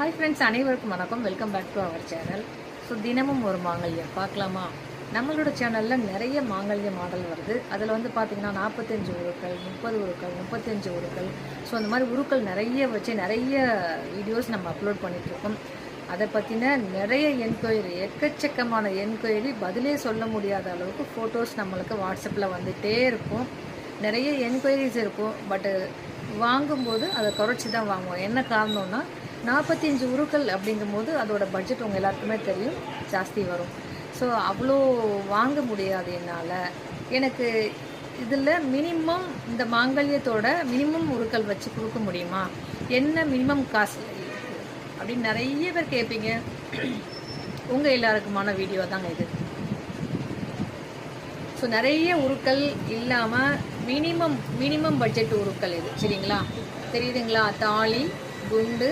Hi friends, அனைவருக்கும் வணக்கம். Welcome back to our channel. So தினமும் ஒரு மாங்கல்யம் பார்க்கலாமா? நம்மளோட சேனலில் நிறைய மாங்கல்ய மாடல் வருது. அதில் வந்து பார்த்திங்கன்னா 45 உருக்கள், 30 உருக்கள், 35 உருக்கள், ஸோ அந்த மாதிரி உருக்கள் நிறைய வச்சு நிறைய வீடியோஸ் நம்ம அப்லோட் பண்ணிகிட்ருக்கோம். அதை பற்றின நிறைய என்கொயரி, எக்கச்சக்கமான என்கொயரி, பதிலே சொல்ல முடியாத அளவுக்கு ஃபோட்டோஸ் நம்மளுக்கு வாட்ஸ்அப்பில் வந்துகிட்டே இருக்கும். நிறைய என்கொயரிஸ் இருக்கும். பட்டு வாங்கும்போது அதை குறைச்சி தான் வாங்குவோம். என்ன காரணம்னா 45 உருக்கள் அப்படிங்கும்போது அதோட பட்ஜெட் உங்கள் எல்லாருக்குமே தெரியும், ஜாஸ்தி வரும். ஸோ அவ்வளோ வாங்க முடியாது என்னால். எனக்கு இதில் மினிமம் இந்த மாங்கல்யத்தோட மினிமம் உருக்கள் வச்சு கொடுக்க முடியுமா, என்ன மினிமம் காசு அப்படின்னு நிறைய பேர் கேட்பீங்க. உங்கள் எல்லாருக்குமான வீடியோ தாங்க இது. ஸோ நிறைய உருக்கள் இல்லாமல் மினிமம் பட்ஜெட் உருக்கள் இது, சரிங்களா? தெரியுதுங்களா? தாலி, குண்டு,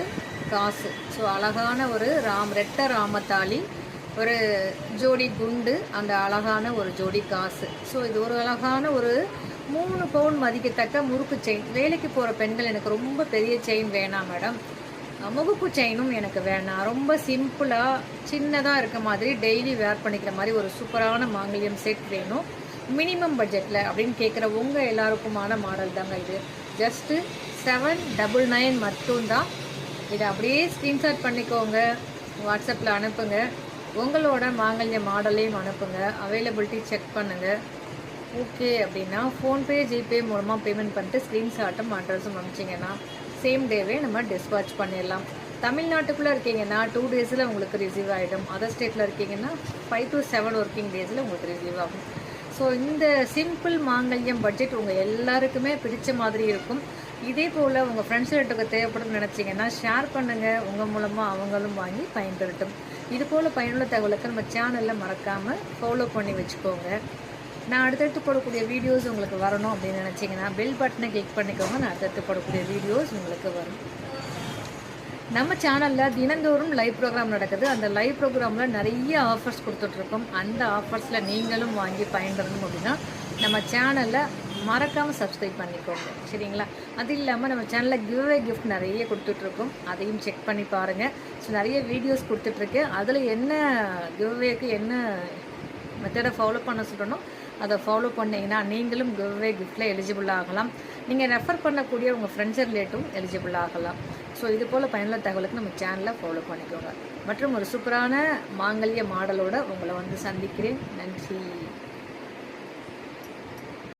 காசு. ஸோ அழகான ஒரு ரெட்டை ராமத்தாலி, ஒரு ஜோடி குண்டு, அந்த அழகான ஒரு ஜோடி காசு. ஸோ இது ஒரு அழகான ஒரு 3 பவுன் மதிக்கத்தக்க முறுக்கு செயின். வேலைக்கு போகிற பெண்கள், எனக்கு ரொம்ப பெரிய செயின் வேணாம் மேடம், முகுப்பு செயினும் எனக்கு வேணாம், ரொம்ப சிம்பிளாக சின்னதாக இருக்க மாதிரி டெய்லி வேர் பண்ணிக்கிற மாதிரி ஒரு சூப்பரான மாங்கல்யம் செட் வேணும் மினிமம் பட்ஜெட்டில் அப்படின்னு கேட்குற உங்கள் எல்லாருக்குமான மாடல் தாங்க இது. ஜஸ்ட்டு 799 மட்டும்தான். இதை அப்படியே ஸ்க்ரீன்ஷாட் பண்ணிக்கோங்க, வாட்ஸ்அப்பில் அனுப்புங்க, உங்களோட மாங்கல்ய மாடலையும் அனுப்புங்க, அவைலபிலிட்டி செக் பண்ணுங்கள். ஓகே அப்படின்னா ஃபோன்பே, ஜிபே மூலமாக பேமெண்ட் பண்ணிட்டு ஸ்க்ரீன்ஷாட்டும் அட்ரஸும் அனுப்பிச்சிங்கன்னா சேம் டேவே நம்ம டிஸ்பாச் பண்ணிடலாம். தமிழ்நாட்டுக்குள்ளே இருக்கீங்கன்னா 2 டேஸில் உங்களுக்கு ரிசீவ் ஆகிடும். அதர் ஸ்டேட்டில் இருக்கீங்கன்னா 5 to 7 ஒர்க்கிங் டேஸில் உங்களுக்கு ரிசீவ் ஆகும். ஸோ இந்த சிம்பிள் மாங்கல்யம் பட்ஜெட் உங்கள் எல்லாருக்குமே பிடிச்ச மாதிரி இருக்கும். இதே போல் உங்கள் ஃப்ரெண்ட்ஸ்கிட்ட தேவைப்படும் நினச்சிங்கன்னா ஷேர் பண்ணுங்கள், உங்கள் மூலமாக அவங்களும் வாங்கி பயன்பெறட்டும். இது போல் பயனுள்ள தகவலுக்கு நம்ம சேனலில் மறக்காமல் ஃபாலோ பண்ணி வச்சுக்கோங்க. நான் அடுத்தடுத்து போடக்கூடிய வீடியோஸ் உங்களுக்கு வரணும் அப்படின்னு நினச்சிங்கன்னா பெல் பட்டனை கிளிக் பண்ணிக்கோங்க. நான் அடுத்தடுத்து போடக்கூடிய வீடியோஸ் உங்களுக்கு வரும். நம்ம சேனலில் தினந்தோறும் லைவ் ப்ரோக்ராம் நடக்குது. அந்த லைவ் ப்ரோக்ராமில் நிறைய ஆஃபர்ஸ் கொடுத்துட்ருக்கோம். அந்த ஆஃபர்ஸில் நீங்களும் வாங்கி பயன்பெறணும் அப்படின்னா நம்ம சேனலில் மறக்காமல் சப்ஸ்கிரைப் பண்ணிக்கோங்க, சரிங்களா? அது இல்லாமல் நம்ம சேனலில் கிவ்அவே கிஃப்ட் நிறைய கொடுத்துட்ருக்கோம், அதையும் செக் பண்ணி பாருங்கள். ஸோ நிறைய வீடியோஸ் கொடுத்துட்ருக்கேன். அதில் என்ன கிவ்அவேக்கு என்ன மெத்தடை ஃபாலோ பண்ண சொல்லணும் அதை ஃபாலோ பண்ணிங்கன்னா நீங்களும் கிவ்அவே கிஃப்டில் எலிஜிபிள் ஆகலாம். நீங்கள் ரெஃபர் பண்ணக்கூடிய உங்கள் ஃப்ரெண்ட்ஸ் ரிலேட்டிவும் எலிஜிபிள் ஆகலாம். ஸோ இது போல் பயனுள்ள தகவலுக்கு நம்ம சேனலில் ஃபாலோ பண்ணிக்கோங்க. மற்றும் ஒரு சூப்பரான மாங்கல்ய மாடலோடு உங்களை வந்து சந்திக்கிறேன். நன்றி.